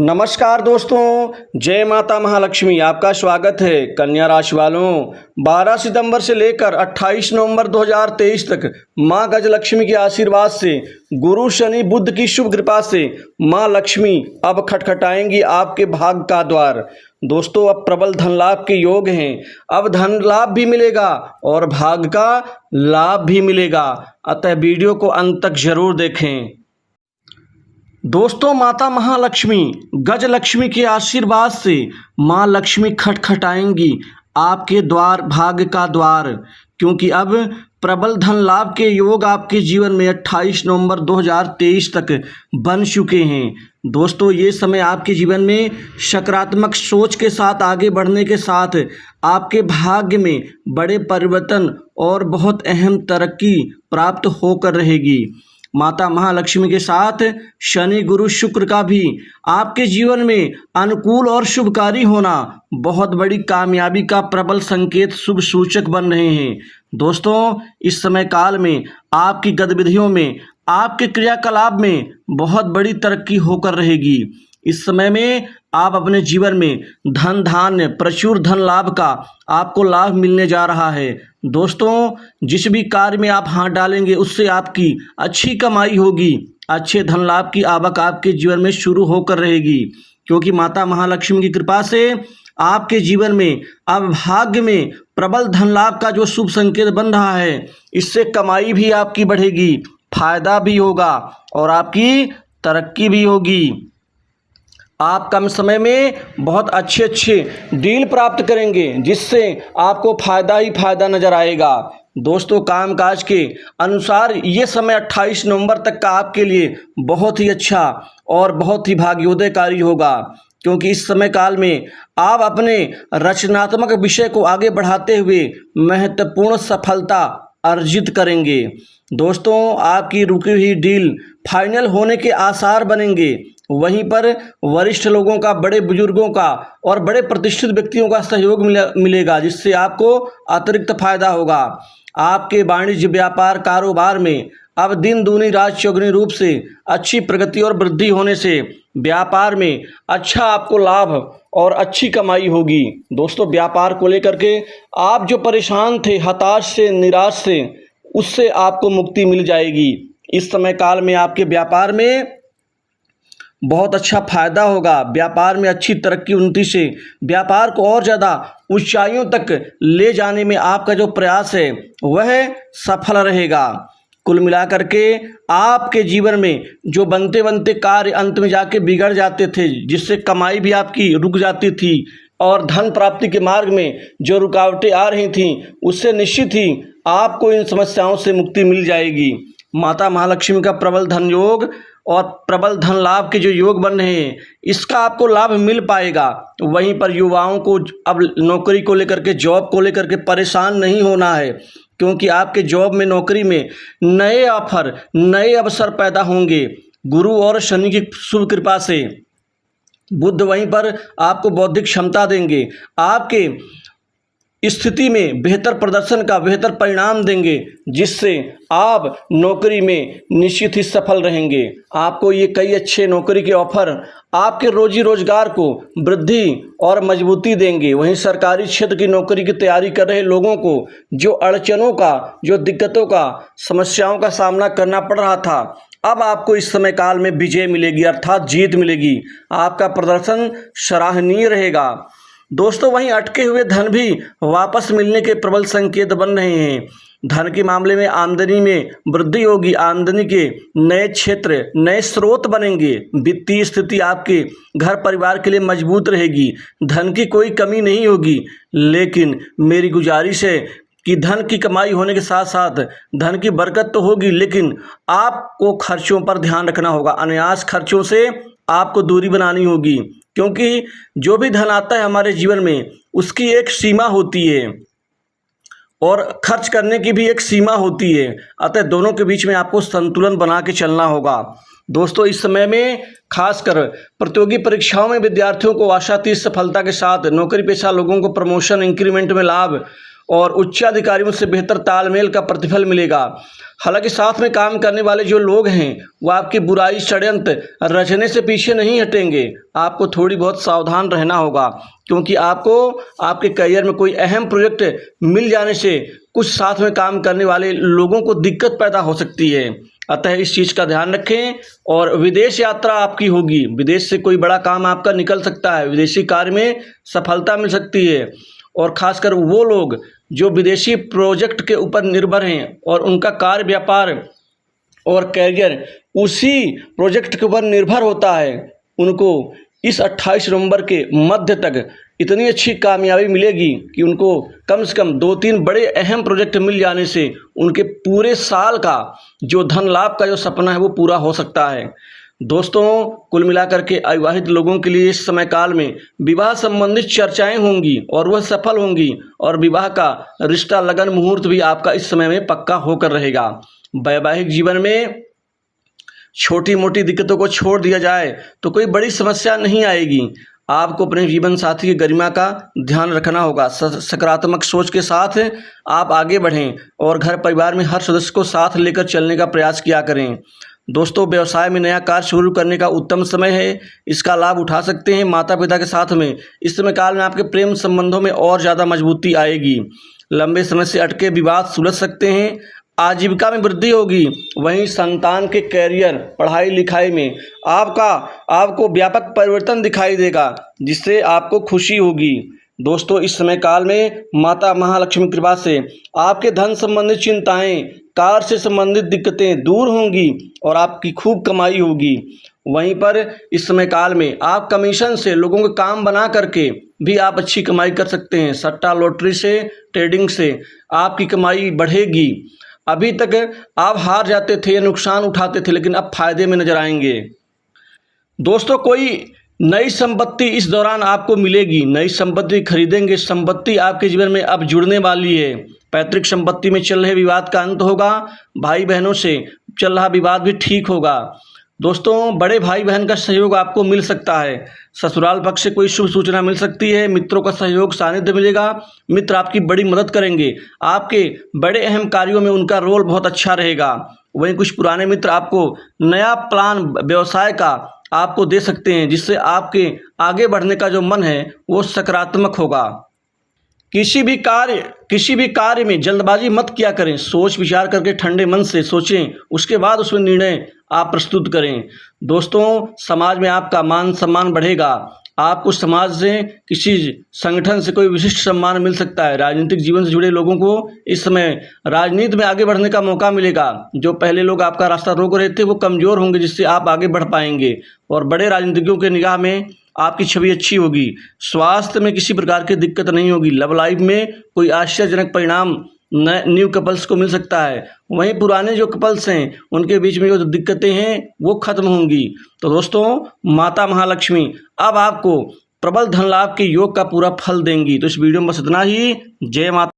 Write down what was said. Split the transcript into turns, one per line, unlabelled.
नमस्कार दोस्तों, जय माता महालक्ष्मी। आपका स्वागत है। कन्या राशि वालों, 12 सितंबर से लेकर 28 नवंबर 2023 तक माँ गजलक्ष्मी के आशीर्वाद से, गुरु शनि बुध की शुभ कृपा से माँ लक्ष्मी अब खटखटाएंगी आपके भाग्य का द्वार। दोस्तों, अब प्रबल धन लाभ के योग हैं। अब धन लाभ भी मिलेगा और भाग्य का लाभ भी मिलेगा। अतः वीडियो को अंत तक जरूर देखें। दोस्तों, माता महालक्ष्मी गजलक्ष्मी के आशीर्वाद से माँ लक्ष्मी खटखटाएंगी आपके द्वार, भाग्य का द्वार, क्योंकि अब प्रबल धन लाभ के योग आपके जीवन में 28 नवंबर 2023 तक बन चुके हैं। दोस्तों, ये समय आपके जीवन में सकारात्मक सोच के साथ आगे बढ़ने के साथ आपके भाग्य में बड़े परिवर्तन और बहुत अहम तरक्की प्राप्त होकर रहेगी। माता महालक्ष्मी के साथ शनि गुरु शुक्र का भी आपके जीवन में अनुकूल और शुभकारी होना बहुत बड़ी कामयाबी का प्रबल संकेत, शुभ सूचक बन रहे हैं। दोस्तों, इस समय काल में आपकी गतिविधियों में, आपके क्रियाकलाप में बहुत बड़ी तरक्की होकर रहेगी। इस समय में आप अपने जीवन में धन धान्य, प्रचुर धन लाभ का आपको लाभ मिलने जा रहा है। दोस्तों, जिस भी कार्य में आप हाथ डालेंगे उससे आपकी अच्छी कमाई होगी, अच्छे धन लाभ की आवक आपके जीवन में शुरू होकर रहेगी, क्योंकि माता महालक्ष्मी की कृपा से आपके जीवन में अब भाग्य में प्रबल धन लाभ का जो शुभ संकेत बन रहा है, इससे कमाई भी आपकी बढ़ेगी, फायदा भी होगा और आपकी तरक्की भी होगी। आप कम समय में बहुत अच्छे डील प्राप्त करेंगे, जिससे आपको फायदा ही फायदा नजर आएगा। दोस्तों, कामकाज के अनुसार ये समय 28 नवंबर तक का आपके लिए बहुत ही अच्छा और बहुत ही भाग्योदयकारी होगा, क्योंकि इस समय काल में आप अपने रचनात्मक विषय को आगे बढ़ाते हुए महत्वपूर्ण सफलता अर्जित करेंगे। दोस्तों, आपकी रुकी हुई डील फाइनल होने के आसार बनेंगे। वहीं पर वरिष्ठ लोगों का, बड़े बुजुर्गों का और बड़े प्रतिष्ठित व्यक्तियों का सहयोग मिलेगा, जिससे आपको अतिरिक्त फायदा होगा। आपके वाणिज्य, व्यापार, कारोबार में अब दिन दूनी रात चौगुनी रूप से अच्छी प्रगति और वृद्धि होने से व्यापार में अच्छा आपको लाभ और अच्छी कमाई होगी। दोस्तों, व्यापार को लेकर के आप जो परेशान थे, हताश से, निराश से, उससे आपको मुक्ति मिल जाएगी। इस समय काल में आपके व्यापार में बहुत अच्छा फायदा होगा। व्यापार में अच्छी तरक्की, उन्नति से व्यापार को और ज़्यादा ऊंचाइयों तक ले जाने में आपका जो प्रयास है वह सफल रहेगा। कुल मिलाकर के आपके जीवन में जो बनते बनते कार्य अंत में जाके बिगड़ जाते थे, जिससे कमाई भी आपकी रुक जाती थी और धन प्राप्ति के मार्ग में जो रुकावटें आ रही थीं, उससे निश्चित ही आपको इन समस्याओं से मुक्ति मिल जाएगी। माता महालक्ष्मी का प्रबल धन योग और प्रबल धन लाभ के जो योग बन रहे हैं, इसका आपको लाभ मिल पाएगा। वहीं पर युवाओं को अब नौकरी को लेकर के, जॉब को लेकर के परेशान नहीं होना है, क्योंकि आपके जॉब में, नौकरी में नए ऑफर, नए अवसर पैदा होंगे। गुरु और शनि की शुभ कृपा से बुध वहीं पर आपको बौद्धिक क्षमता देंगे, आपके स्थिति में बेहतर प्रदर्शन का बेहतर परिणाम देंगे, जिससे आप नौकरी में निश्चित ही सफल रहेंगे। आपको ये कई अच्छे नौकरी के ऑफर आपके रोजी रोजगार को वृद्धि और मजबूती देंगे। वहीं सरकारी क्षेत्र की नौकरी की तैयारी कर रहे लोगों को जो अड़चनों का, जो दिक्कतों का, समस्याओं का सामना करना पड़ रहा था, अब आपको इस समय काल में विजय मिलेगी, अर्थात जीत मिलेगी। आपका प्रदर्शन सराहनीय रहेगा। दोस्तों, वहीं अटके हुए धन भी वापस मिलने के प्रबल संकेत बन रहे हैं। धन के मामले में आमदनी में वृद्धि होगी, आमदनी के नए क्षेत्र, नए स्रोत बनेंगे। वित्तीय स्थिति आपके घर परिवार के लिए मजबूत रहेगी, धन की कोई कमी नहीं होगी। लेकिन मेरी गुजारिश है कि धन की कमाई होने के साथ साथ धन की बरकत तो होगी, लेकिन आपको खर्चों पर ध्यान रखना होगा। अनायास खर्चों से आपको दूरी बनानी होगी, क्योंकि जो भी धन आता है हमारे जीवन में, उसकी एक सीमा होती है और खर्च करने की भी एक सीमा होती है। अतः दोनों के बीच में आपको संतुलन बना के चलना होगा। दोस्तों, इस समय में खासकर प्रतियोगी परीक्षाओं में विद्यार्थियों को आशातीत सफलता के साथ, नौकरी पेशा लोगों को प्रमोशन, इंक्रीमेंट में लाभ और उच्चाधिकारियों से बेहतर तालमेल का प्रतिफल मिलेगा। हालांकि साथ में काम करने वाले जो लोग हैं वो आपकी बुराई षड्यंत्र रचने से पीछे नहीं हटेंगे। आपको थोड़ी बहुत सावधान रहना होगा, क्योंकि आपको आपके करियर में कोई अहम प्रोजेक्ट मिल जाने से कुछ साथ में काम करने वाले लोगों को दिक्कत पैदा हो सकती है। अतः इस चीज़ का ध्यान रखें। और विदेश यात्रा आपकी होगी, विदेश से कोई बड़ा काम आपका निकल सकता है, विदेशी कार्य में सफलता मिल सकती है। और खासकर वो लोग जो विदेशी प्रोजेक्ट के ऊपर निर्भर हैं और उनका कार्य व्यापार और कैरियर उसी प्रोजेक्ट के ऊपर निर्भर होता है, उनको इस 28 नवंबर के मध्य तक इतनी अच्छी कामयाबी मिलेगी कि उनको कम से कम 2-3 बड़े अहम प्रोजेक्ट मिल जाने से उनके पूरे साल का जो धन लाभ का जो सपना है वो पूरा हो सकता है। दोस्तों, कुल मिलाकर के अविवाहित लोगों के लिए इस समय काल में विवाह संबंधित चर्चाएं होंगी और वह सफल होंगी, और विवाह का रिश्ता लगन मुहूर्त भी आपका इस समय में पक्का होकर रहेगा। वैवाहिक जीवन में छोटी मोटी दिक्कतों को छोड़ दिया जाए तो कोई बड़ी समस्या नहीं आएगी। आपको अपने जीवन साथी की गरिमा का ध्यान रखना होगा। सकारात्मक सोच के साथ आप आगे बढ़ें और घर परिवार में हर सदस्य को साथ लेकर चलने का प्रयास किया करें। दोस्तों, व्यवसाय में नया कार्य शुरू करने का उत्तम समय है, इसका लाभ उठा सकते हैं। माता पिता के साथ में इस समय काल में आपके प्रेम संबंधों में और ज़्यादा मजबूती आएगी। लंबे समय से अटके विवाद सुलझ सकते हैं। आजीविका में वृद्धि होगी। वहीं संतान के कैरियर पढ़ाई लिखाई में आपको व्यापक परिवर्तन दिखाई देगा, जिससे आपको खुशी होगी। दोस्तों, इस समय काल में माता महालक्ष्मी की कृपा से आपके धन संबंधित चिंताएं, कार से संबंधित दिक्कतें दूर होंगी और आपकी खूब कमाई होगी। वहीं पर इस समय काल में आप कमीशन से लोगों के काम बना करके भी आप अच्छी कमाई कर सकते हैं। सट्टा लॉटरी से, ट्रेडिंग से आपकी कमाई बढ़ेगी। अभी तक आप हार जाते थे, नुकसान उठाते थे, लेकिन अब फायदे में नजर आएंगे। दोस्तों, कोई नई संपत्ति इस दौरान आपको मिलेगी, नई संपत्ति खरीदेंगे। संपत्ति आपके जीवन में अब जुड़ने वाली है। पैतृक संपत्ति में चल रहे विवाद का अंत होगा। भाई बहनों से चल रहा विवाद भी ठीक होगा। दोस्तों, बड़े भाई बहन का सहयोग आपको मिल सकता है। ससुराल पक्ष से कोई शुभ सूचना मिल सकती है। मित्रों का सहयोग सानिध्य मिलेगा। मित्र आपकी बड़ी मदद करेंगे। आपके बड़े अहम कार्यों में उनका रोल बहुत अच्छा रहेगा। वहीं कुछ पुराने मित्र आपको नया प्लान व्यवसाय का आपको दे सकते हैं, जिससे आपके आगे बढ़ने का जो मन है वो सकारात्मक होगा। किसी भी कार्य में जल्दबाजी मत किया करें। सोच विचार करके ठंडे मन से सोचें, उसके बाद उसमें निर्णय आप प्रस्तुत करें। दोस्तों, समाज में आपका मान सम्मान बढ़ेगा। आपको समाज से, किसी संगठन से कोई विशिष्ट सम्मान मिल सकता है। राजनीतिक जीवन से जुड़े लोगों को इस समय राजनीति में आगे बढ़ने का मौका मिलेगा। जो पहले लोग आपका रास्ता रोक रहे थे वो कमज़ोर होंगे, जिससे आप आगे बढ़ पाएंगे और बड़े राजनीतिज्ञों के निगाह में आपकी छवि अच्छी होगी। स्वास्थ्य में किसी प्रकार की दिक्कत नहीं होगी। लव लाइफ में कोई आश्चर्यजनक परिणाम न्यू कपल्स को मिल सकता है। वहीं पुराने जो कपल्स हैं उनके बीच में जो दिक्कतें हैं वो खत्म होंगी। तो दोस्तों, माता महालक्ष्मी अब आपको प्रबल धन लाभ के योग का पूरा फल देंगी। तो इस वीडियो में बस इतना ही। जय माता।